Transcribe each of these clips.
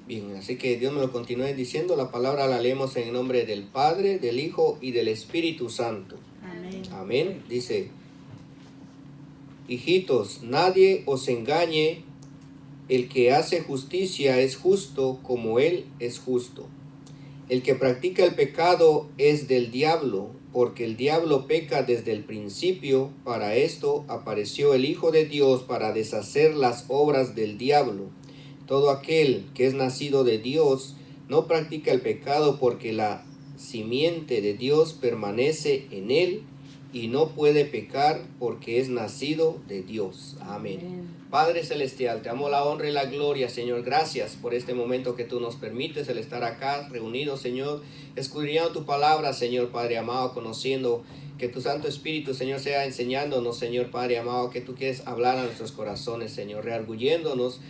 Bien, así que Dios me lo continúe diciendo. La palabra la leemos en el nombre del Padre, del Hijo y del Espíritu Santo. Amén. Amén. Dice: hijitos, nadie os engañe. El que hace justicia es justo como Él es justo. El que practica el pecado es del diablo, porque el diablo peca desde el principio. Para esto apareció el Hijo de Dios, para deshacer las obras del diablo. Todo aquel que es nacido de Dios no practica el pecado, porque la simiente de Dios permanece en él y no puede pecar porque es nacido de Dios. Amén. Padre Celestial, te amo la honra y la gloria, Señor. Gracias por este momento que tú nos permites, el estar acá reunidos, Señor, escudriñando tu palabra, Señor Padre amado, conociendo que tu Santo Espíritu, Señor, sea enseñándonos, Señor Padre amado, que tú quieres hablar a nuestros corazones, Señor, rearguyéndonos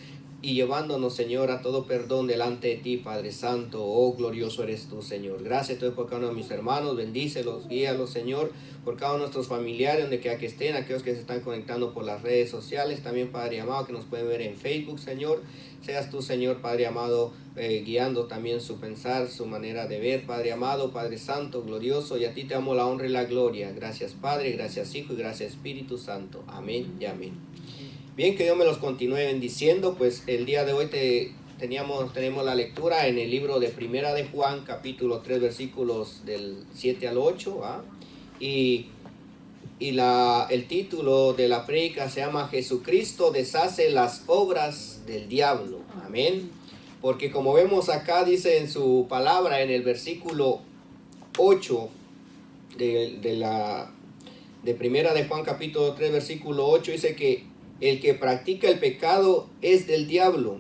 y llevándonos, Señor, a todo perdón delante de ti, Padre Santo. Oh, glorioso eres tú, Señor. Gracias por cada uno de mis hermanos. Bendícelos, guíalos, Señor, por cada uno de nuestros familiares, donde quiera que estén, aquellos que se están conectando por las redes sociales, también, Padre amado, que nos pueden ver en Facebook, Señor. Seas tú, Señor, Padre amado, guiando también su pensar, su manera de ver, Padre amado, Padre Santo, glorioso, y a ti te amo la honra y la gloria. Gracias, Padre, gracias, Hijo, y gracias, Espíritu Santo. Amén y amén. Bien, que Dios me los continúe bendiciendo. Pues el día de hoy tenemos la lectura en el libro de Primera de Juan, capítulo 3, versículos del 7 al 8. Y el título de la prédica se llama Jesucristo deshace las obras del diablo. Amén. Porque como vemos acá, dice en su palabra, en el versículo 8 de Primera de Juan, capítulo 3, versículo 8, dice que el que practica el pecado es del diablo,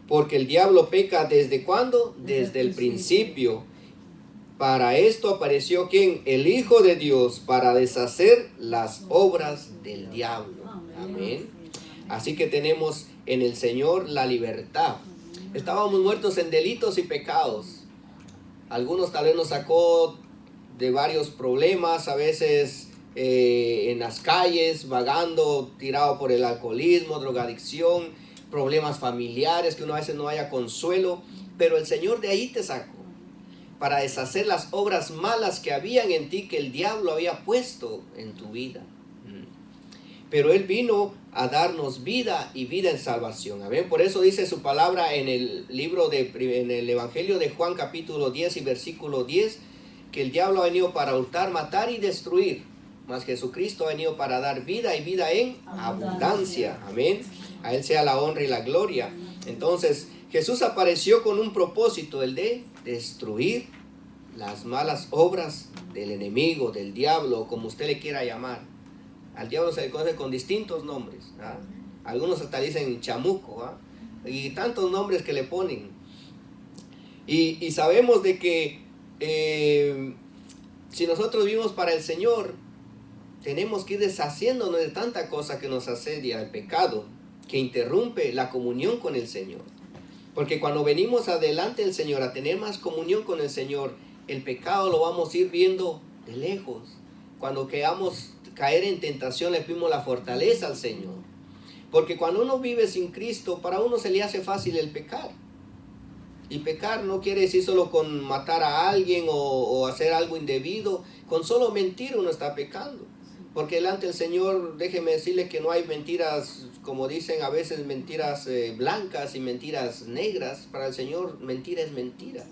porque el diablo peca ¿desde cuándo? Desde el principio. Para esto apareció ¿quién? El Hijo de Dios, para deshacer las obras del diablo. Amén. Así que tenemos en el Señor la libertad. Estábamos muertos en delitos y pecados. Algunos tal vez nos sacó de varios problemas, a veces en las calles, vagando, tirado por el alcoholismo, drogadicción, problemas familiares, que uno a veces no haya consuelo, pero el Señor de ahí te sacó para deshacer las obras malas que habían en ti, que el diablo había puesto en tu vida. Pero Él vino a darnos vida y vida en salvación. Amén. Por eso dice su palabra en el en el Evangelio de Juan, capítulo 10 y versículo 10, que el diablo ha venido para hurtar, matar y destruir, mas Jesucristo ha venido para dar vida y vida en abundancia. Amén. A Él sea la honra y la gloria. Entonces, Jesús apareció con un propósito, el de destruir las malas obras del enemigo, del diablo, como usted le quiera llamar. Al diablo se le conoce con distintos nombres. Algunos hasta dicen chamuco, y tantos nombres que le ponen. Y sabemos de que si nosotros vivimos para el Señor, tenemos que ir deshaciéndonos de tanta cosa que nos asedia, el pecado, que interrumpe la comunión con el Señor. Porque cuando venimos adelante del Señor a tener más comunión con el Señor, el pecado lo vamos a ir viendo de lejos. Cuando queramos caer en tentación, le pedimos la fortaleza al Señor. Porque cuando uno vive sin Cristo, para uno se le hace fácil el pecar. Y pecar no quiere decir solo con matar a alguien o hacer algo indebido. Con solo mentir uno está pecando. Porque delante del Señor, déjeme decirle que no hay mentiras, como dicen a veces, mentiras blancas y mentiras negras. Para el Señor, mentira es mentira.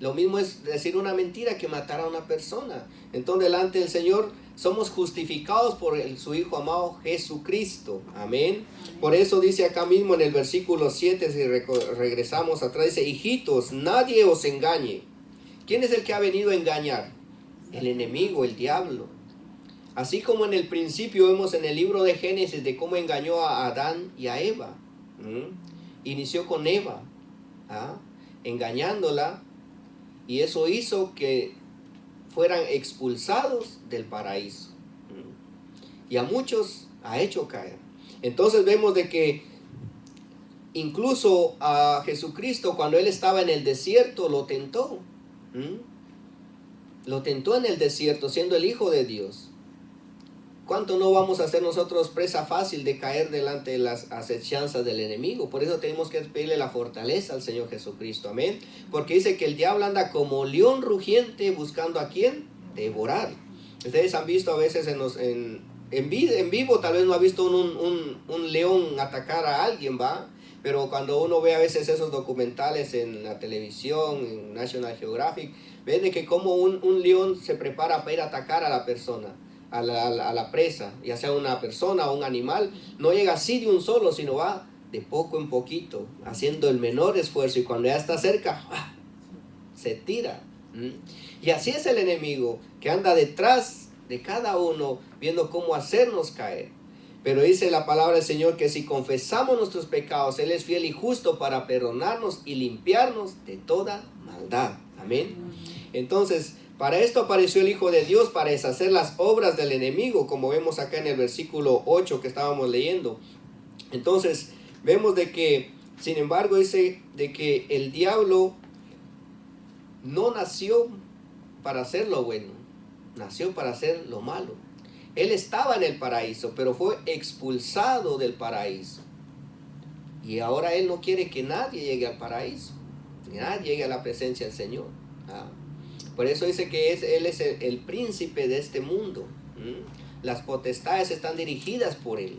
Lo mismo es decir una mentira que matar a una persona. Entonces, delante del Señor, somos justificados por su Hijo amado Jesucristo. Amén. Por eso dice acá mismo en el versículo 7, si regresamos atrás, dice: hijitos, nadie os engañe. ¿Quién es el que ha venido a engañar? El enemigo, el diablo. Así como en el principio vemos en el libro de Génesis de cómo engañó a Adán y a Eva. Inició con Eva, engañándola, y eso hizo que fueran expulsados del paraíso. Y a muchos ha hecho caer. Entonces vemos de que incluso a Jesucristo, cuando Él estaba en el desierto, lo tentó. Lo tentó en el desierto, siendo el Hijo de Dios. ¿cuánto no vamos a ser nosotros presa fácil de caer delante de las acechanzas del enemigo? Por eso tenemos que pedirle la fortaleza al Señor Jesucristo, amén. Porque dice que el diablo anda como león rugiente buscando a quién devorar. Ustedes han visto a veces en vivo, tal vez no ha visto un león atacar a alguien, ¿va? Pero cuando uno ve a veces esos documentales en la televisión, en National Geographic, ven de que como un león se prepara para ir a atacar a la persona, a la presa, ya sea una persona o un animal. No llega así de un solo, sino va de poco en poquito, haciendo el menor esfuerzo, y cuando ya está cerca, ¡ah!, se tira. Y así es el enemigo, que anda detrás de cada uno, viendo cómo hacernos caer. Pero dice la palabra del Señor que si confesamos nuestros pecados, Él es fiel y justo para perdonarnos y limpiarnos de toda maldad. Amén. Entonces, para esto apareció el Hijo de Dios, para deshacer las obras del enemigo, como vemos acá en el versículo 8 que estábamos leyendo. Entonces, vemos de que, sin embargo, dice de que el diablo no nació para hacer lo bueno, nació para hacer lo malo. Él estaba en el paraíso, pero fue expulsado del paraíso. Y ahora Él no quiere que nadie llegue al paraíso, que nadie llegue a la presencia del Señor. Por eso dice que Él es el príncipe de este mundo. Las potestades están dirigidas por Él.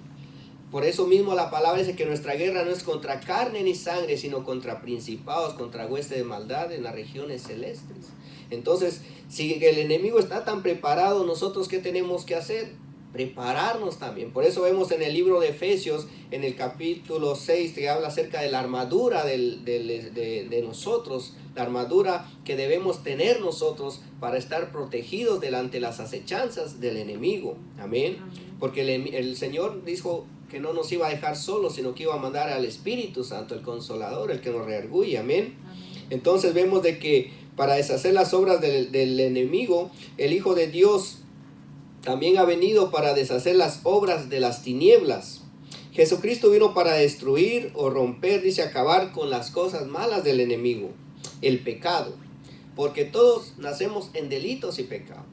Por eso mismo la palabra dice que nuestra guerra no es contra carne ni sangre, sino contra principados, contra huestes de maldad en las regiones celestes. Entonces, si el enemigo está tan preparado, nosotros ¿qué tenemos que hacer? Prepararnos también. Por eso vemos en el libro de Efesios, en el capítulo 6, que habla acerca de la armadura de nosotros, la armadura que debemos tener nosotros para estar protegidos delante de las acechanzas del enemigo. Amén. Porque el Señor dijo que no nos iba a dejar solos, sino que iba a mandar al Espíritu Santo, el Consolador, el que nos redarguye. Amén. Entonces vemos de que para deshacer las obras del enemigo, el Hijo de Dios también ha venido para deshacer las obras de las tinieblas. Jesucristo vino para destruir o romper, dice, acabar con las cosas malas del enemigo, el pecado. Porque todos nacemos en delitos y pecados.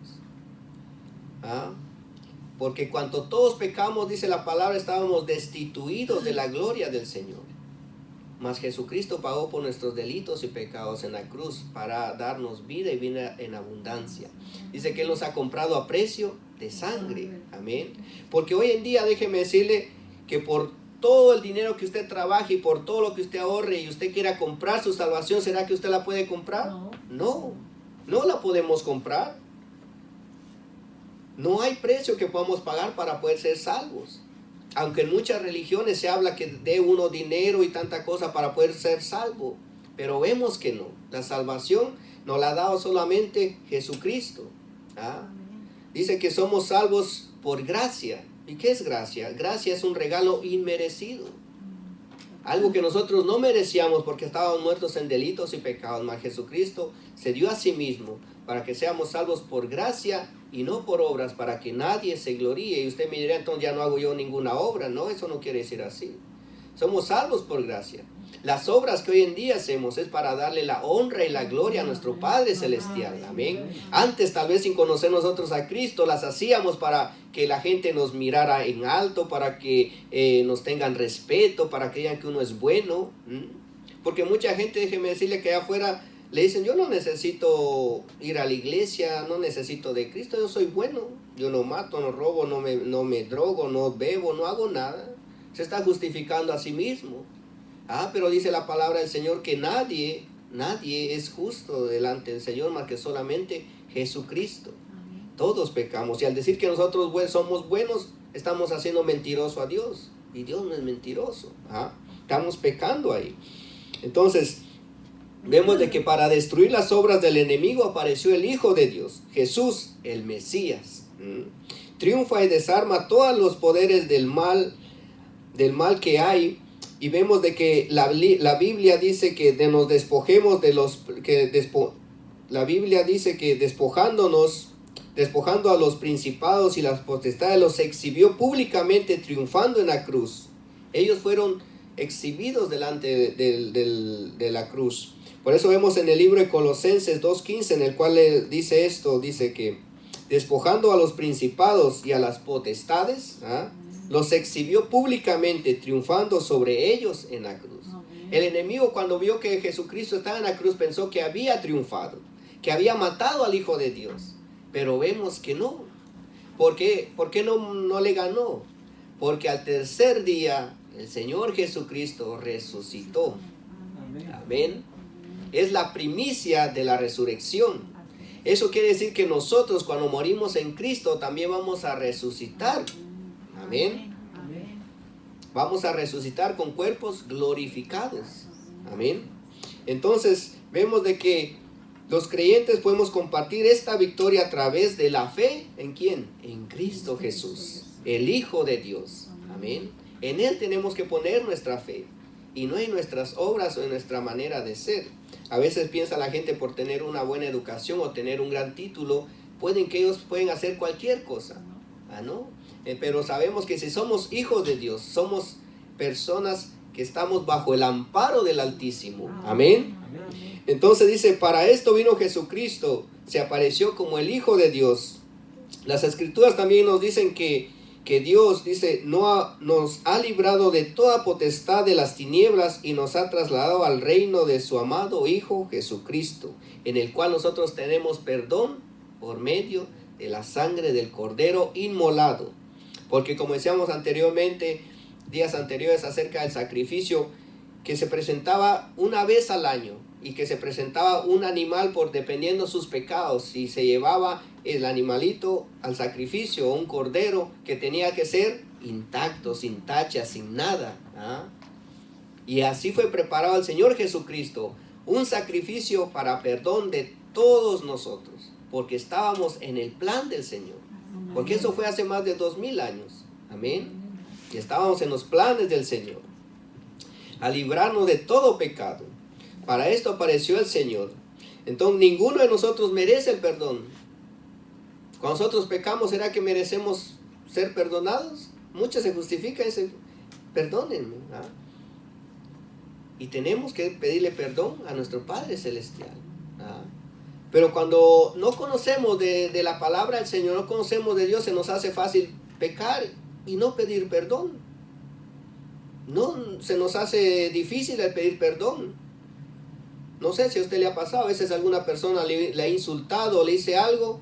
Porque cuando todos pecamos, dice la palabra, estábamos destituidos de la gloria del Señor. Mas Jesucristo pagó por nuestros delitos y pecados en la cruz para darnos vida y vida en abundancia. Dice que Él nos ha comprado a precio de sangre. Amén. Porque hoy en día, déjeme decirle que por todo el dinero que usted trabaje y por todo lo que usted ahorre y usted quiera comprar su salvación, ¿será que usted la puede comprar? No, no la podemos comprar. No hay precio que podamos pagar para poder ser salvos. Aunque en muchas religiones se habla que dé uno dinero y tanta cosa para poder ser salvo. Pero vemos que no. La salvación nos la ha dado solamente Jesucristo. Dice que somos salvos por gracia. ¿Y qué es gracia? Gracia es un regalo inmerecido. Algo que nosotros no merecíamos porque estábamos muertos en delitos y pecados. Mas Jesucristo se dio a sí mismo para que seamos salvos por gracia y no por obras, para que nadie se gloríe. Y usted me dirá, entonces ya no hago yo ninguna obra. No, eso no quiere decir así. Somos salvos por gracia. Las obras que hoy en día hacemos es para darle la honra y la gloria a nuestro Padre Celestial. Amén. Antes, tal vez sin conocer nosotros a Cristo, las hacíamos para que la gente nos mirara en alto, para que nos tengan respeto, para que digan que uno es bueno. Porque mucha gente, déjeme decirle que allá afuera le dicen, yo no necesito ir a la iglesia, no necesito de Cristo, yo soy bueno. Yo no mato, no robo, no me drogo, no bebo, no hago nada. Se está justificando a sí mismo. Pero dice la palabra del Señor que nadie es justo delante del Señor más que solamente Jesucristo. Amén. Todos pecamos. Y al decir que nosotros somos buenos, estamos haciendo mentiroso a Dios. Y Dios no es mentiroso. Estamos pecando ahí. Entonces, vemos de que para destruir las obras del enemigo apareció el Hijo de Dios, Jesús, el Mesías. Triunfa y desarma todos los poderes del mal que hay. Y vemos de que la Biblia dice que nos despojemos de los... la Biblia dice que despojando a los principados y las potestades, los exhibió públicamente triunfando en la cruz. Ellos fueron exhibidos delante de la cruz. Por eso vemos en el libro de Colosenses 2:15, en el cual dice esto, dice que despojando a los principados y a las potestades, los exhibió públicamente, triunfando sobre ellos en la cruz. El enemigo, cuando vio que Jesucristo estaba en la cruz, pensó que había triunfado, que había matado al Hijo de Dios. Pero vemos que no. ¿Por qué no le ganó? Porque al tercer día el Señor Jesucristo resucitó. Amén. Es la primicia de la resurrección. Eso quiere decir que nosotros, cuando morimos en Cristo, también vamos a resucitar. Amén. Vamos a resucitar con cuerpos glorificados. Amén. Entonces, vemos de que los creyentes podemos compartir esta victoria a través de la fe. ¿En quién? En Cristo Jesús, el Hijo de Dios. Amén. En Él tenemos que poner nuestra fe y no en nuestras obras o en nuestra manera de ser. A veces piensa la gente, por tener una buena educación o tener un gran título, ellos pueden hacer cualquier cosa. ¿No? Pero sabemos que si somos hijos de Dios, somos personas que estamos bajo el amparo del Altísimo. Amén. Entonces dice, para esto vino Jesucristo, se apareció como el Hijo de Dios. Las Escrituras también nos dicen que Dios, dice, nos ha librado de toda potestad de las tinieblas y nos ha trasladado al reino de su amado Hijo Jesucristo, en el cual nosotros tenemos perdón por medio de la sangre del Cordero inmolado. Porque como decíamos anteriormente, días anteriores, acerca del sacrificio que se presentaba una vez al año y que se presentaba un animal dependiendo sus pecados, y se llevaba el animalito al sacrificio, o un cordero que tenía que ser intacto, sin tacha, sin nada. Y así fue preparado el Señor Jesucristo, un sacrificio para perdón de todos nosotros, porque estábamos en el plan del Señor, porque eso fue hace más de 2000 años. Amén. Y estábamos en los planes del Señor, a librarnos de todo pecado. Para esto apareció el Señor. Entonces ninguno de nosotros merece el perdón. Cuando nosotros pecamos, ¿será que merecemos ser perdonados? Muchos se justifican y dicen, perdónenme. Y tenemos que pedirle perdón a nuestro Padre Celestial. Pero cuando no conocemos de la palabra del Señor, no conocemos de Dios, se nos hace fácil pecar y no pedir perdón. No, se nos hace difícil el pedir perdón. No sé si a usted le ha pasado, a veces alguna persona le ha insultado o le dice algo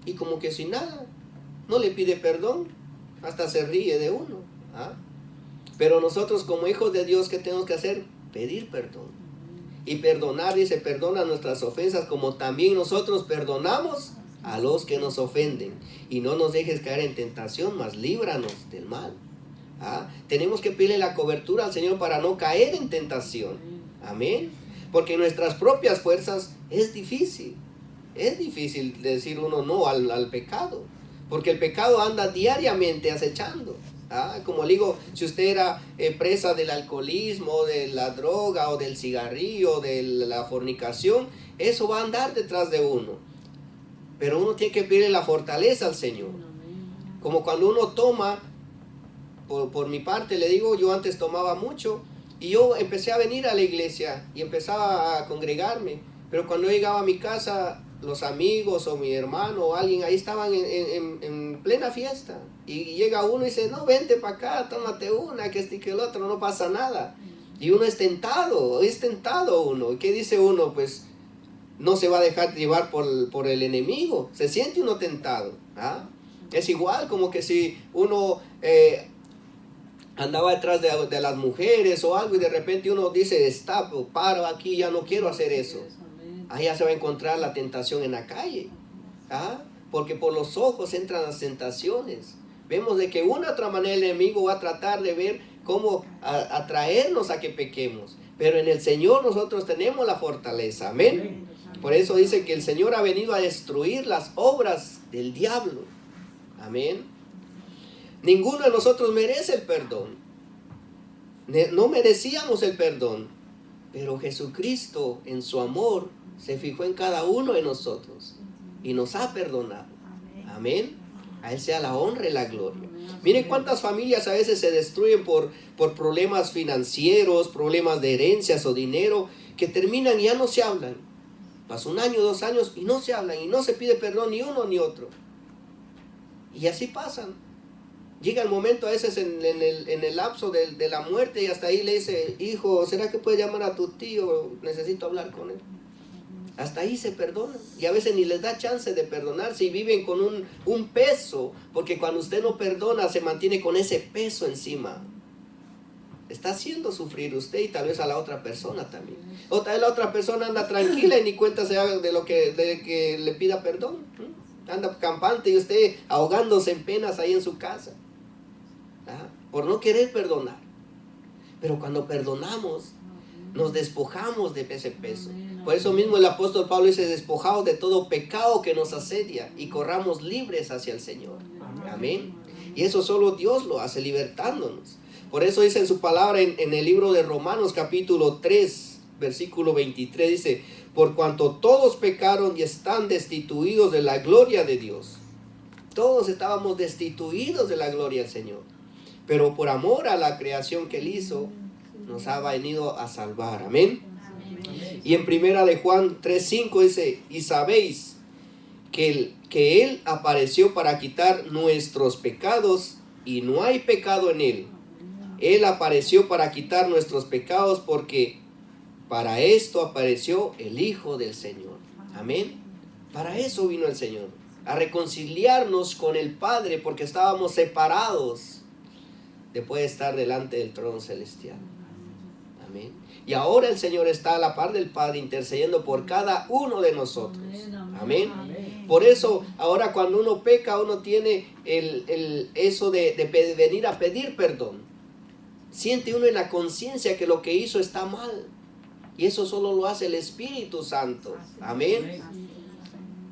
y como que sin nada, no le pide perdón, hasta se ríe de uno. Pero nosotros como hijos de Dios, ¿qué tenemos que hacer? Pedir perdón. Y perdonar, dice, perdona nuestras ofensas como también nosotros perdonamos a los que nos ofenden. Y no nos dejes caer en tentación, mas líbranos del mal. Tenemos que pedirle la cobertura al Señor para no caer en tentación. Amén. Porque nuestras propias fuerzas es difícil. Es difícil decir uno no al pecado. Porque el pecado anda diariamente acechando. Como le digo, si usted era presa del alcoholismo, de la droga o del cigarrillo, de la fornicación, eso va a andar detrás de uno. Pero uno tiene que pedirle la fortaleza al Señor. Como cuando uno toma, por mi parte le digo, yo antes tomaba mucho y yo empecé a venir a la iglesia y empezaba a congregarme. Pero cuando yo llegaba a mi casa, los amigos o mi hermano o alguien ahí estaban en plena fiesta. Y llega uno y dice, no, vente para acá, tómate una, que este y que el otro, no pasa nada. Y uno es tentado uno. ¿Y qué dice uno? Pues no se va a dejar llevar por el enemigo. Se siente uno tentado. Es igual como que si uno andaba detrás de las mujeres o algo y de repente uno dice, paro aquí, ya no quiero hacer eso. Ya se va a encontrar la tentación en la calle. Porque por los ojos entran las tentaciones. Vemos de que una u otra manera el enemigo va a tratar de ver cómo atraernos a que pequemos. Pero en el Señor nosotros tenemos la fortaleza. Amén. Por eso dice que el Señor ha venido a destruir las obras del diablo. Amén. Ninguno de nosotros merece el perdón. No merecíamos el perdón. Pero Jesucristo en su amor se fijó en cada uno de nosotros y nos ha perdonado. Amén. A Él sea la honra y la gloria. Miren cuántas familias a veces se destruyen por problemas financieros, problemas de herencias o dinero, que terminan y ya no se hablan. Pasa 1 año, 2 años y no se hablan y no se pide perdón ni uno ni otro. Y así pasan. Llega el momento a veces en el lapso de la muerte y hasta ahí le dice, hijo, ¿será que puedes llamar a tu tío? Necesito hablar con él. Hasta ahí se perdonan. Y a veces ni les da chance de perdonarse y viven con un peso. Porque cuando usted no perdona se mantiene con ese peso encima. Está haciendo sufrir usted y tal vez a la otra persona también. O tal vez la otra persona anda tranquila y ni cuenta se haga de que le pida perdón. Anda campante y usted ahogándose en penas ahí en su casa. Por no querer perdonar. Pero cuando perdonamos, nos despojamos de ese peso. Por eso mismo el apóstol Pablo dice, despojados de todo pecado que nos asedia y corramos libres hacia el Señor. Amén. Y eso solo Dios lo hace, libertándonos. Por eso dice en su palabra en el libro de Romanos capítulo 3, versículo 23, dice, por cuanto todos pecaron y están destituidos de la gloria de Dios. Todos estábamos destituidos de la gloria del Señor. Pero por amor a la creación que Él hizo, nos ha venido a salvar. Amén. Y en primera de Juan 3:5 dice, y sabéis que Él apareció para quitar nuestros pecados y no hay pecado en Él. Él apareció para quitar nuestros pecados porque para esto apareció el Hijo del Señor. Amén. Para eso vino el Señor, a reconciliarnos con el Padre porque estábamos separados después de estar delante del trono celestial. Amén. Y ahora el Señor está a la par del Padre intercediendo por cada uno de nosotros. Amén. Por eso ahora cuando uno peca, uno tiene eso de venir a pedir perdón. Siente uno en la conciencia que lo que hizo está mal. Y eso solo lo hace el Espíritu Santo. Amén.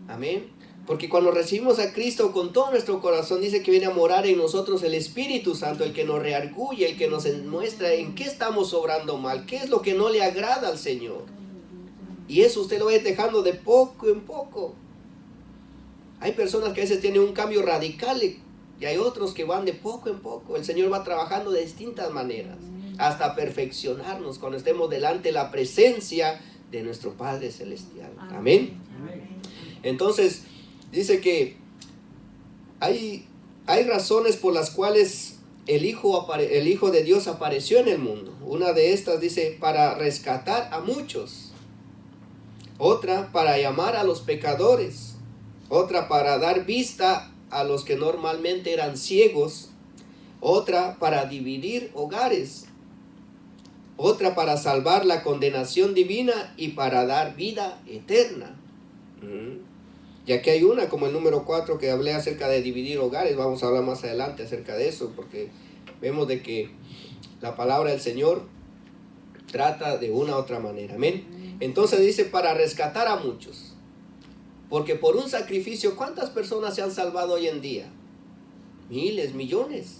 Amén. Porque cuando recibimos a Cristo con todo nuestro corazón, dice que viene a morar en nosotros el Espíritu Santo, el que nos reargulle, el que nos muestra en qué estamos obrando mal, qué es lo que no le agrada al Señor. Y eso usted lo va dejando de poco en poco. Hay personas que a veces tienen un cambio radical y hay otros que van de poco en poco. El Señor va trabajando de distintas maneras hasta perfeccionarnos cuando estemos delante de la presencia de nuestro Padre Celestial. Amén. Entonces, dice que hay razones por las cuales el Hijo de Dios apareció en el mundo. Una de estas dice, para rescatar a muchos. Otra, para llamar a los pecadores. Otra, para dar vista a los que normalmente eran ciegos. Otra, para dividir hogares. Otra, para salvar la condenación divina y para dar vida eterna. Y aquí hay una, como el número 4, que hablé acerca de dividir hogares. Vamos a hablar más adelante acerca de eso, porque vemos de que la palabra del Señor trata de una u otra manera. Amén. Entonces dice, para rescatar a muchos. Porque por un sacrificio, ¿cuántas personas se han salvado hoy en día? Miles, millones.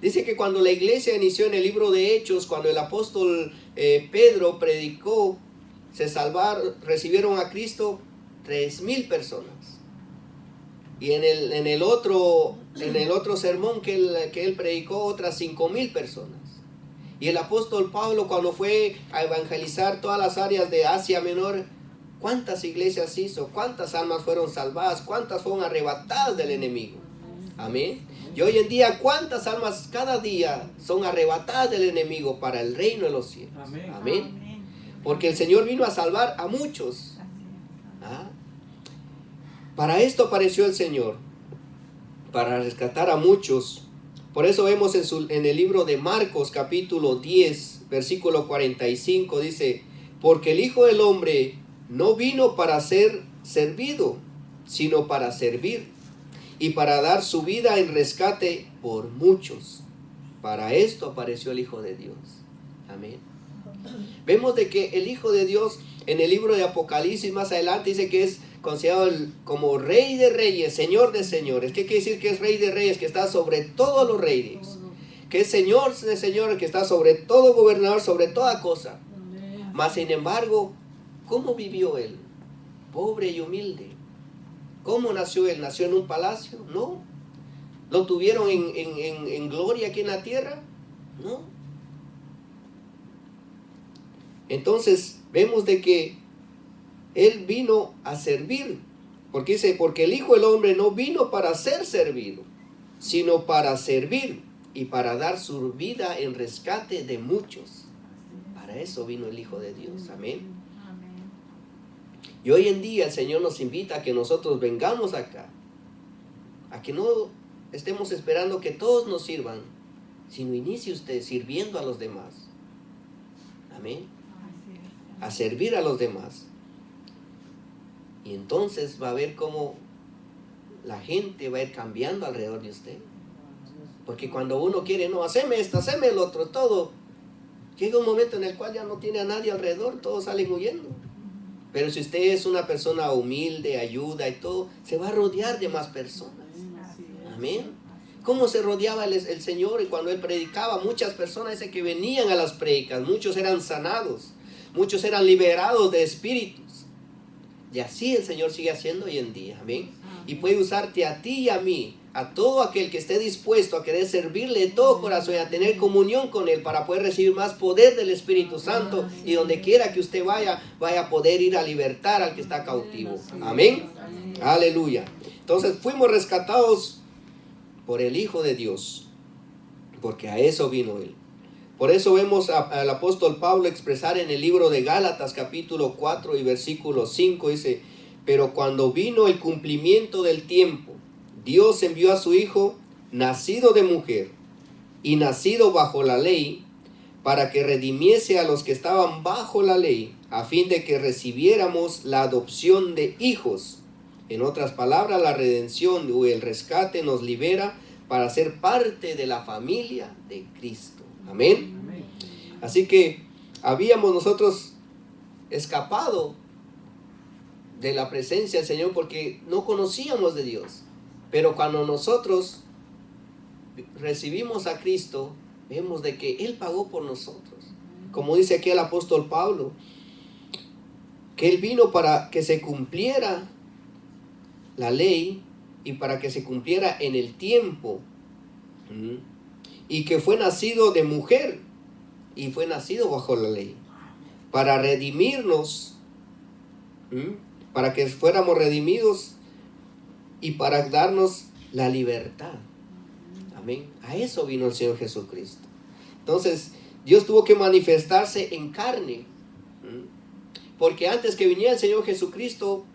Dice que cuando la iglesia inició en el libro de Hechos, cuando el apóstol Pedro predicó, recibieron a Cristo 3,000 personas. Y en el otro sermón que él predicó, otras 5,000 personas. Y el apóstol Pablo, cuando fue a evangelizar todas las áreas de Asia Menor, ¿cuántas iglesias hizo? ¿Cuántas almas fueron salvadas? ¿Cuántas fueron arrebatadas del enemigo? Amén. Y hoy en día, ¿cuántas almas cada día son arrebatadas del enemigo para el reino de los cielos? Amén. Amén. Porque el Señor vino a salvar a muchos. Para esto apareció el Señor, para rescatar a muchos. Por eso vemos en el libro de Marcos capítulo 10, versículo 45, dice, porque el Hijo del Hombre no vino para ser servido, sino para servir y para dar su vida en rescate por muchos. Para esto apareció el Hijo de Dios. Amén. Vemos de que el Hijo de Dios en el libro de Apocalipsis más adelante dice que es considerado como Rey de Reyes, Señor de Señores. ¿Qué quiere decir que es Rey de Reyes? Que está sobre todos los reyes. Que es Señor de Señores, que está sobre todo gobernador, sobre toda cosa. Mas sin embargo, ¿cómo vivió Él? Pobre y humilde. ¿Cómo nació Él? ¿Nació en un palacio? No. ¿Lo tuvieron en gloria aquí en la tierra? No. Entonces vemos de que Él vino a servir Porque dice, porque el Hijo del Hombre no vino para ser servido, sino para servir y para dar su vida en rescate de muchos. Para eso vino el Hijo de Dios. Amén. Y hoy en día el Señor nos invita a que nosotros vengamos acá, a que no estemos esperando que todos nos sirvan, sino inicie usted sirviendo a los demás. Amén. A servir a los demás. Y entonces va a ver cómo la gente va a ir cambiando alrededor de usted. Porque cuando uno quiere, no, haceme esto, haceme el otro, todo, llega un momento en el cual ya no tiene a nadie alrededor, todos salen huyendo. Pero si usted es una persona humilde, ayuda y todo, se va a rodear de más personas. Amén. ¿Cómo se rodeaba el Señor? Y cuando Él predicaba, muchas personas que venían a las predicas, muchos eran sanados, muchos eran liberados de espíritus. Y así el Señor sigue haciendo hoy en día. Amén. Y puede usarte a ti y a mí, a todo aquel que esté dispuesto a querer servirle de todo corazón y a tener comunión con Él para poder recibir más poder del Espíritu Santo, y donde quiera que usted vaya a poder ir a libertar al que está cautivo. Amén. Aleluya. Entonces fuimos rescatados por el Hijo de Dios, porque a eso vino Él. Por eso vemos al apóstol Pablo expresar en el libro de Gálatas capítulo 4 y versículo 5, dice: pero cuando vino el cumplimiento del tiempo, Dios envió a su Hijo, nacido de mujer y nacido bajo la ley, para que redimiese a los que estaban bajo la ley, a fin de que recibiéramos la adopción de hijos. En otras palabras, la redención o el rescate nos libera para ser parte de la familia de Cristo. Amén. Así que habíamos nosotros escapado de la presencia del Señor porque no conocíamos de Dios. Pero cuando nosotros recibimos a Cristo, vemos de que Él pagó por nosotros. Como dice aquí el apóstol Pablo, que Él vino para que se cumpliera la ley y para que se cumpliera en el tiempo. Y que fue nacido de mujer y fue nacido bajo la ley, para redimirnos, para que fuéramos redimidos y para darnos la libertad. Amén. A eso vino el Señor Jesucristo. Entonces, Dios tuvo que manifestarse en carne, porque antes que viniera el Señor Jesucristo,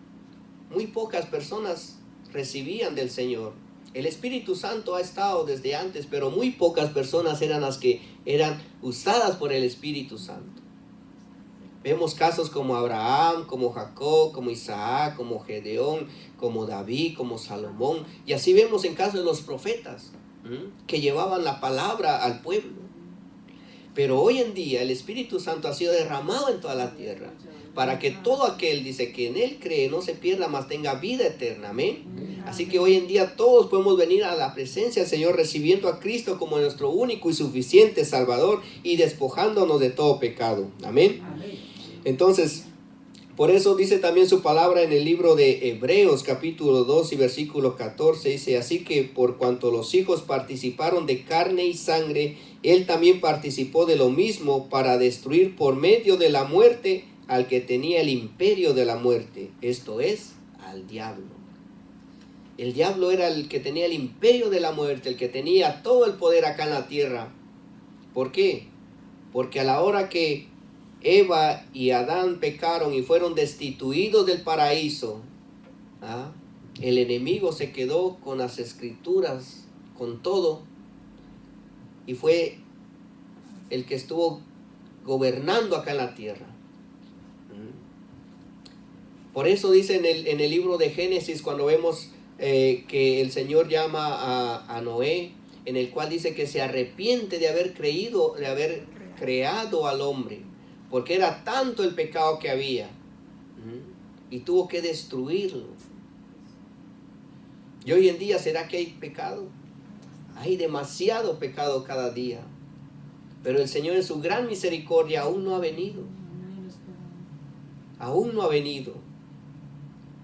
muy pocas personas recibían del Señor. El Espíritu Santo ha estado desde antes, pero muy pocas personas eran las que eran usadas por el Espíritu Santo. Vemos casos como Abraham, como Jacob, como Isaac, como Gedeón, como David, como Salomón. Y así vemos en casos de los profetas, que llevaban la palabra al pueblo. Pero hoy en día el Espíritu Santo ha sido derramado en toda la tierra, para que todo aquel, dice, que en Él cree no se pierda, mas tenga vida eterna. Amén. Así que hoy en día todos podemos venir a la presencia del Señor, recibiendo a Cristo como nuestro único y suficiente Salvador y despojándonos de todo pecado. Amén. Entonces, por eso dice también su palabra en el libro de Hebreos capítulo 2 y versículo 14, dice: así que por cuanto los hijos participaron de carne y sangre, Él también participó de lo mismo, para destruir por medio de la muerte al que tenía el imperio de la muerte, esto es, al diablo. El diablo era el que tenía el imperio de la muerte, el que tenía todo el poder acá en la tierra. ¿Por qué? Porque a la hora que Eva y Adán pecaron y fueron destituidos del paraíso, el enemigo se quedó con las escrituras, con todo, y fue el que estuvo gobernando acá en la tierra. Por eso dice en el libro de Génesis, cuando vemos que el Señor llama a Noé, en el cual dice que se arrepiente de haber creado al hombre, porque era tanto el pecado que había, y tuvo que destruirlo. Y hoy en día, ¿será que hay pecado? Hay demasiado pecado cada día, pero el Señor en su gran misericordia aún no ha venido. Aún no ha venido,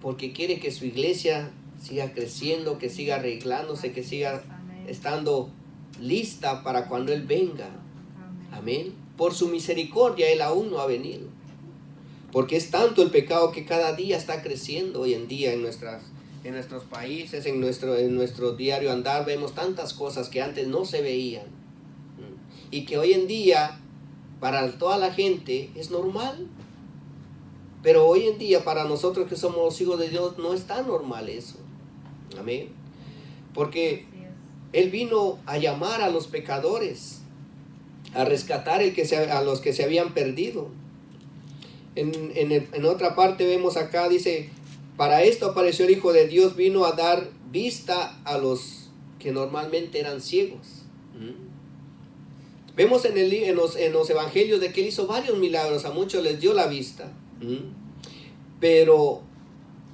porque quiere que su iglesia siga creciendo, que siga arreglándose, que siga estando lista para cuando Él venga. Amén. Por su misericordia Él aún no ha venido. Porque es tanto el pecado que cada día está creciendo hoy en día en nuestros países, en nuestro diario andar. Vemos tantas cosas que antes no se veían. Y que hoy en día, para toda la gente, es normal. Pero hoy en día, para nosotros que somos hijos de Dios, no es tan normal eso. Amén. Porque Él vino a llamar a los pecadores, a rescatar a los que se habían perdido. En otra parte vemos acá, dice, para esto apareció el Hijo de Dios, vino a dar vista a los que normalmente eran ciegos. Vemos en los evangelios de que Él hizo varios milagros, a muchos les dio la vista. Pero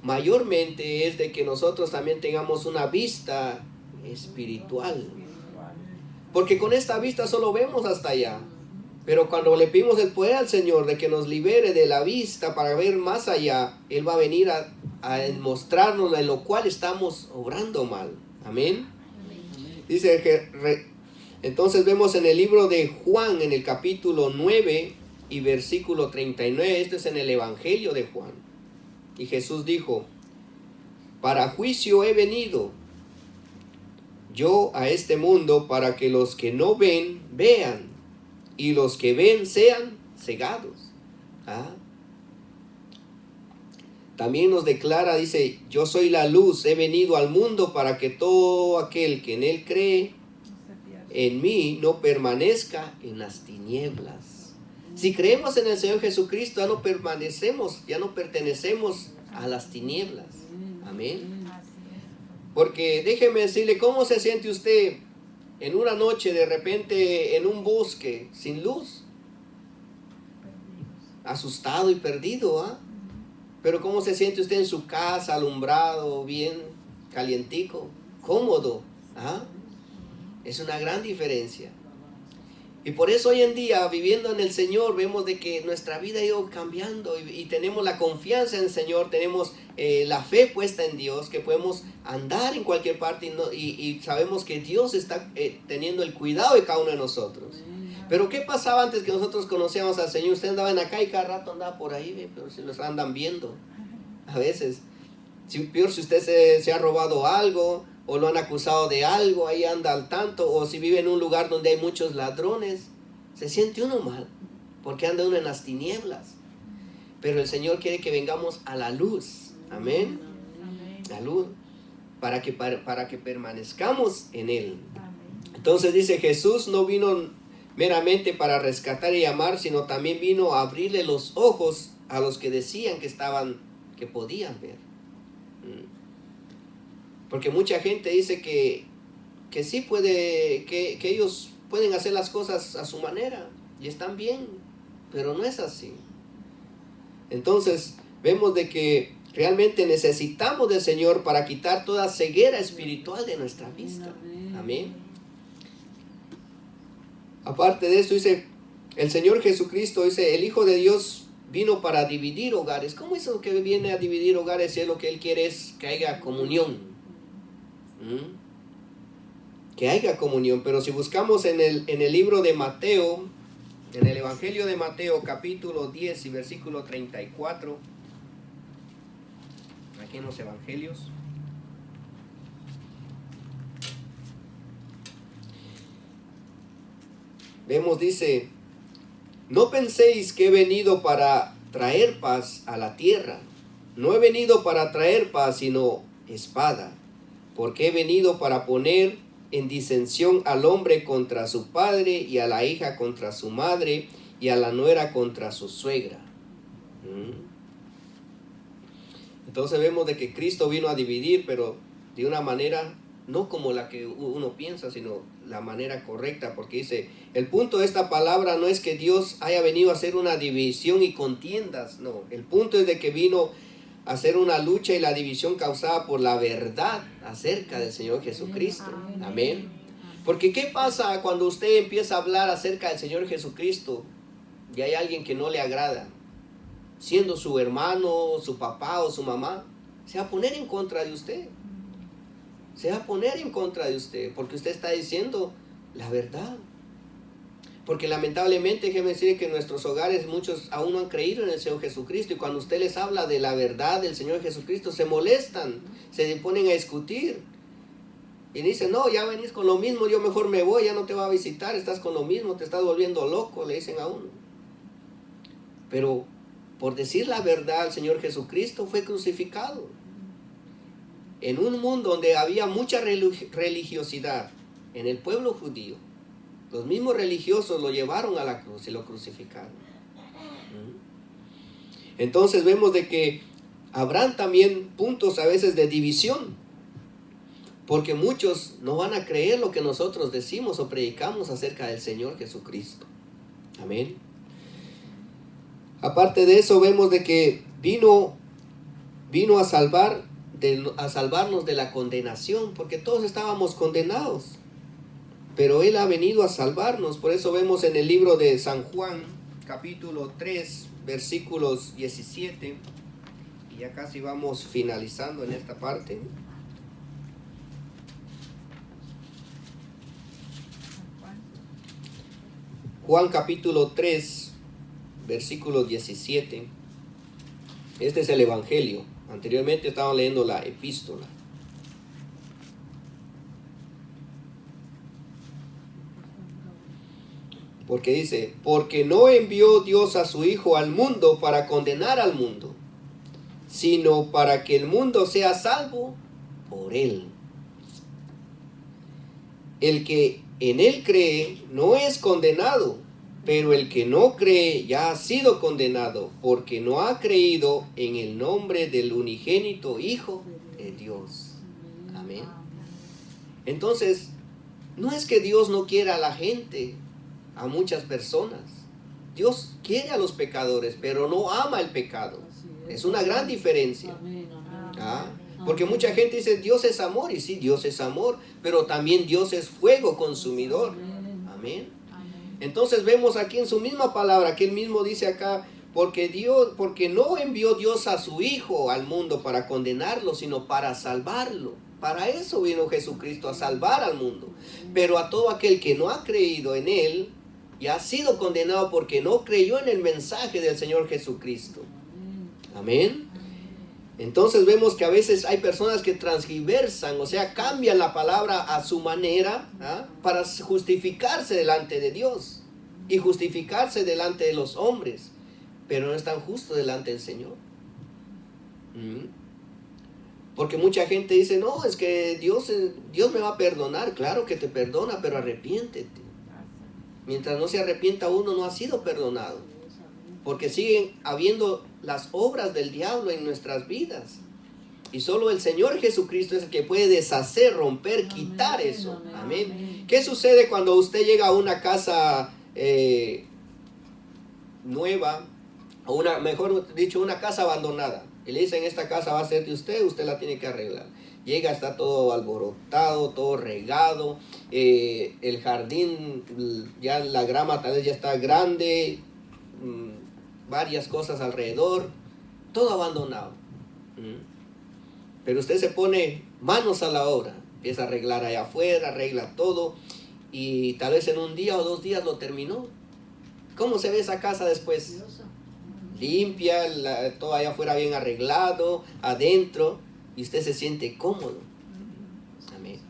mayormente es de que nosotros también tengamos una vista espiritual. Porque con esta vista solo vemos hasta allá. Pero cuando le pedimos el poder al Señor de que nos libere de la vista para ver más allá, Él va a venir a mostrarnos en lo cual estamos obrando mal. Amén. Dice, entonces vemos en el libro de Juan, en el capítulo 9 y versículo 39, esto es en el Evangelio de Juan. Y Jesús dijo, para juicio he venido yo a este mundo para que los que no ven, vean, y los que ven sean cegados. También nos declara, dice, yo soy la luz, he venido al mundo para que todo aquel que en Él cree, en mí, no permanezca en las tinieblas. Si creemos en el Señor Jesucristo, ya no pertenecemos a las tinieblas. Amén. Porque déjeme decirle, ¿cómo se siente usted en una noche de repente en un bosque sin luz? Asustado y perdido, Pero ¿cómo se siente usted en su casa, alumbrado, bien calientico, cómodo? Es una gran diferencia. Y por eso hoy en día, viviendo en el Señor, vemos de que nuestra vida ha ido cambiando y tenemos la confianza en el Señor, tenemos la fe puesta en Dios, que podemos andar en cualquier parte y sabemos que Dios está teniendo el cuidado de cada uno de nosotros. Pero ¿qué pasaba antes que nosotros conocíamos al Señor? Usted andaba en acá y cada rato andaba por ahí, pero si los andan viendo. A veces, peor si usted se ha robado algo o lo han acusado de algo, ahí anda al tanto. O si vive en un lugar donde hay muchos ladrones, se siente uno mal, porque anda uno en las tinieblas. Pero el Señor quiere que vengamos a la luz. Amén. La luz, para que permanezcamos en Él. Entonces dice, Jesús no vino meramente para rescatar y llamar, sino también vino a abrirle los ojos a los que decían que podían ver. Porque mucha gente dice que sí puede, que ellos pueden hacer las cosas a su manera y están bien, pero no es así. Entonces vemos de que realmente necesitamos del Señor para quitar toda ceguera espiritual de nuestra vista. Amén. Aparte de esto, dice, el Señor Jesucristo, dice, el Hijo de Dios vino para dividir hogares. ¿Cómo es lo que viene a dividir hogares? Si lo que Él quiere es que haya comunión. Que haya comunión. Pero si buscamos en el libro de Mateo, en el Evangelio de Mateo, capítulo 10 y versículo 34, aquí en los Evangelios, vemos, dice, no penséis que he venido para traer paz a la tierra. No he venido para traer paz, sino espada. Porque he venido para poner en disensión al hombre contra su padre, y a la hija contra su madre, y a la nuera contra su suegra. Entonces vemos de que Cristo vino a dividir, pero de una manera no como la que uno piensa, sino la manera correcta, porque dice, el punto de esta palabra no es que Dios haya venido a hacer una división y contiendas, no, el punto es de que vino a hacer una lucha y la división causada por la verdad acerca del Señor Jesucristo. Amén. Porque ¿qué pasa cuando usted empieza a hablar acerca del Señor Jesucristo y hay alguien que no le agrada? Siendo su hermano, su papá o su mamá, se va a poner en contra de usted. Se va a poner en contra de usted porque usted está diciendo la verdad. Porque lamentablemente, déjeme decir que en nuestros hogares muchos aún no han creído en el Señor Jesucristo. Y cuando usted les habla de la verdad del Señor Jesucristo, se molestan, se ponen a discutir. Y dicen, no, ya venís con lo mismo, yo mejor me voy, ya no te voy a visitar, estás con lo mismo, te estás volviendo loco, le dicen a uno. Pero por decir la verdad, el Señor Jesucristo fue crucificado. En un mundo donde había mucha religiosidad, en el pueblo judío, los mismos religiosos lo llevaron a la cruz y lo crucificaron. Entonces vemos de que habrán también puntos a veces de división, porque muchos no van a creer lo que nosotros decimos o predicamos acerca del Señor Jesucristo. Amén. Aparte de eso, vemos de que vino a salvarnos de la condenación, porque todos estábamos condenados. Pero Él ha venido a salvarnos. Por eso vemos en el libro de San Juan, capítulo 3, versículos 17. Y ya casi vamos finalizando en esta parte. Juan capítulo 3, versículo 17. Este es el Evangelio. Anteriormente estábamos leyendo la epístola. Porque dice, porque no envió Dios a su Hijo al mundo para condenar al mundo, sino para que el mundo sea salvo por Él. El que en Él cree no es condenado, pero el que no cree ya ha sido condenado, porque no ha creído en el nombre del unigénito Hijo de Dios. Amén. Entonces, no es que Dios no quiera a la gente, a muchas personas. Dios quiere a los pecadores, pero no ama el pecado. Es una gran diferencia. Porque mucha gente dice Dios es amor, y sí, Dios es amor, pero también Dios es fuego consumidor. Amén. Entonces vemos aquí en su misma palabra que Él mismo dice acá, porque no envió Dios a su Hijo al mundo para condenarlo, sino para salvarlo. Para eso vino Jesucristo, a salvar al mundo. Pero a todo aquel que no ha creído en Él, ya ha sido condenado porque no creyó en el mensaje del Señor Jesucristo. Amén. Entonces vemos que a veces hay personas que transgiversan, o sea, cambian la palabra a su manera, para justificarse delante de Dios y justificarse delante de los hombres, pero no están justos delante del Señor. Porque mucha gente dice, no, es que Dios me va a perdonar. Claro que te perdona, pero arrepiéntete. Mientras no se arrepienta uno, no ha sido perdonado. Porque siguen habiendo las obras del diablo en nuestras vidas. Y solo el Señor Jesucristo es el que puede deshacer, romper, quitar eso. Amén. ¿Qué sucede cuando usted llega a una casa nueva, o mejor dicho, una casa abandonada? Y le dicen, esta casa va a ser de usted, usted la tiene que arreglar. Llega, está todo alborotado, todo regado, el jardín, ya la grama tal vez ya está grande, varias cosas alrededor, todo abandonado. Pero usted se pone manos a la obra, empieza a arreglar allá afuera, arregla todo, y tal vez en un día o 2 días lo terminó. ¿Cómo se ve esa casa después? Limpia, todo allá afuera bien arreglado, adentro, y usted se siente cómodo. Amén.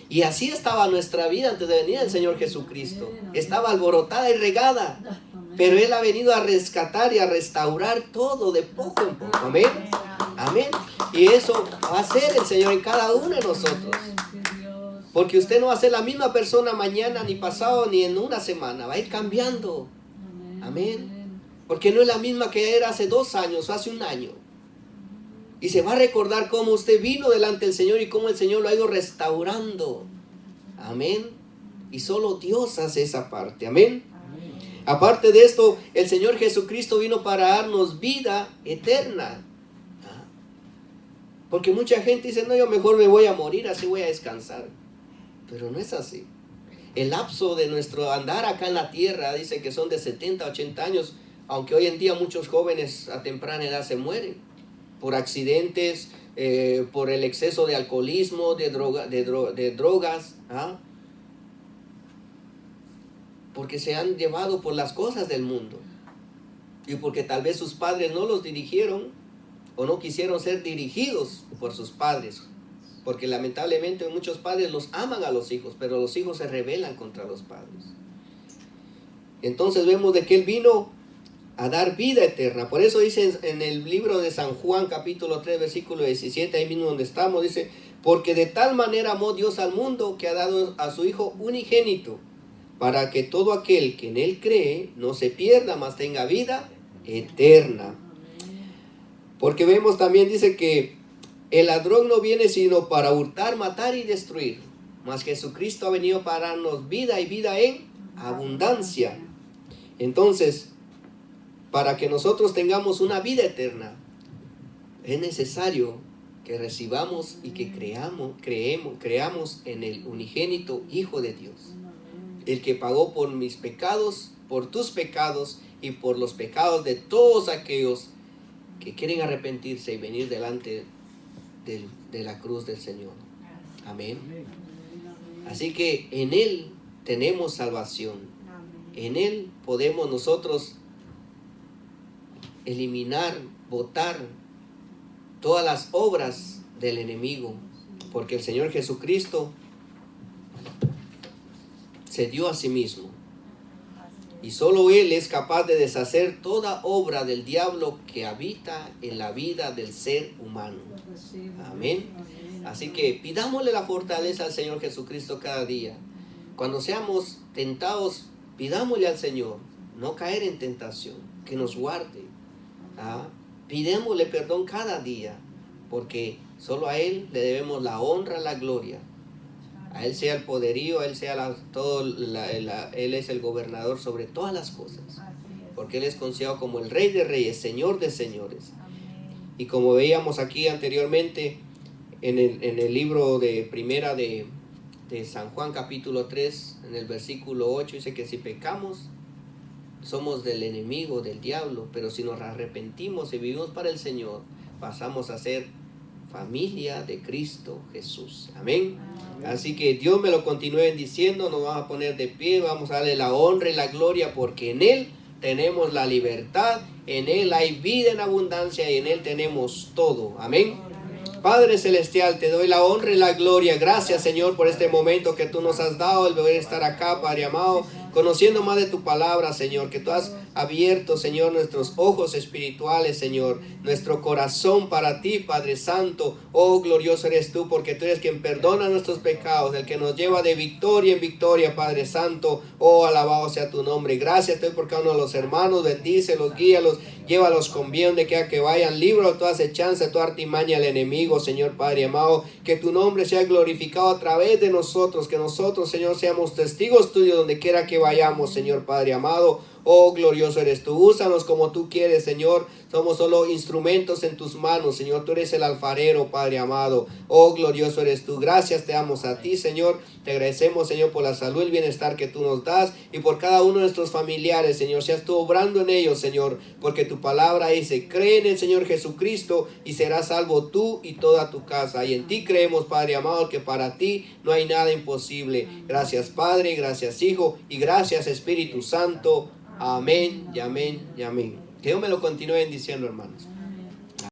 Y así estaba nuestra vida antes de venir el Señor Jesucristo. Estaba alborotada y regada, pero Él ha venido a rescatar y a restaurar todo de poco en poco. Amén. Amén. Y eso va a hacer el Señor en cada uno de nosotros. Porque usted no va a ser la misma persona mañana, ni pasado, ni en una semana. Va a ir cambiando. Amén. Porque no es la misma que era hace 2 años o hace 1 año. Y se va a recordar cómo usted vino delante del Señor y cómo el Señor lo ha ido restaurando. Amén. Y solo Dios hace esa parte. Amén. Aparte de esto, el Señor Jesucristo vino para darnos vida eterna. Porque mucha gente dice, no, yo mejor me voy a morir, así voy a descansar. Pero no es así. El lapso de nuestro andar acá en la tierra, dice que son de 70 a 80 años, aunque hoy en día muchos jóvenes a temprana edad se mueren por accidentes, por el exceso de alcoholismo, de drogas. porque se han llevado por las cosas del mundo y porque tal vez sus padres no los dirigieron o no quisieron ser dirigidos por sus padres, porque lamentablemente muchos padres los aman a los hijos, pero los hijos se rebelan contra los padres. Entonces vemos de que Él vino a dar vida eterna. Por eso dice en el libro de San Juan capítulo 3 versículo 17, ahí mismo donde estamos, dice: porque de tal manera amó Dios al mundo que ha dado a su Hijo unigénito, para que todo aquel que en Él cree no se pierda, mas tenga vida eterna. Porque vemos también, dice que el ladrón no viene sino para hurtar, matar y destruir, mas Jesucristo ha venido para darnos vida y vida en abundancia. Entonces, para que nosotros tengamos una vida eterna, es necesario que recibamos y que creamos en el unigénito Hijo de Dios, el que pagó por mis pecados, por tus pecados y por los pecados de todos aquellos que quieren arrepentirse y venir delante de la cruz del Señor. Amén. Así que en Él tenemos salvación. En Él podemos nosotros eliminar, botar todas las obras del enemigo, porque el Señor Jesucristo se dio a sí mismo y solo Él es capaz de deshacer toda obra del diablo que habita en la vida del ser humano. Amén. Así que pidámosle la fortaleza al Señor Jesucristo cada día. Cuando seamos tentados, pidámosle al Señor no caer en tentación, que nos guarde. Pidémosle perdón cada día, porque solo a Él le debemos la honra, la gloria. A Él sea el poderío, a Él sea Él es el gobernador sobre todas las cosas, porque Él es considerado como el Rey de Reyes, Señor de Señores. Y como veíamos aquí anteriormente en el libro de primera de San Juan capítulo 3, en el versículo 8, dice que si pecamos, somos del enemigo, del diablo, pero si nos arrepentimos y vivimos para el Señor, pasamos a ser familia de Cristo Jesús. Amén. Así que Dios me lo continúe bendiciendo. Nos vamos a poner de pie, vamos a darle la honra y la gloria, porque en Él tenemos la libertad, en Él hay vida en abundancia y en Él tenemos todo. Amén. Padre Celestial, te doy la honra y la gloria. Gracias, Señor, por este momento que tú nos has dado, el poder estar acá, Padre amado, conociendo más de tu palabra, Señor, que tú has abierto, Señor, nuestros ojos espirituales, Señor, nuestro corazón para ti, Padre Santo. Oh, glorioso eres tú, porque tú eres quien perdona nuestros pecados, el que nos lleva de victoria en victoria, Padre Santo. Oh, alabado sea tu nombre. Gracias te doy por cada uno de los hermanos, bendícelos, guíalos, llévalos con bien donde quiera que vayan, líbralos de toda acechanza, toda artimaña del enemigo, Señor Padre amado. Que tu nombre sea glorificado a través de nosotros, que nosotros, Señor, seamos testigos tuyos donde quiera que vayamos, Señor Padre amado. Oh, glorioso eres tú. Úsanos como tú quieres, Señor. Somos solo instrumentos en tus manos, Señor. Tú eres el alfarero, Padre amado. Oh, glorioso eres tú. Gracias te damos a ti, Señor. Te agradecemos, Señor, por la salud y el bienestar que tú nos das y por cada uno de nuestros familiares, Señor. Seas tú obrando en ellos, Señor, porque tu palabra dice: cree en el Señor Jesucristo y serás salvo tú y toda tu casa. Y en ti creemos, Padre amado, que para ti no hay nada imposible. Gracias, Padre. Gracias, Hijo. Y gracias, Espíritu Santo. Amén y amén y amén. Que Dios me lo continúe bendiciendo, hermanos.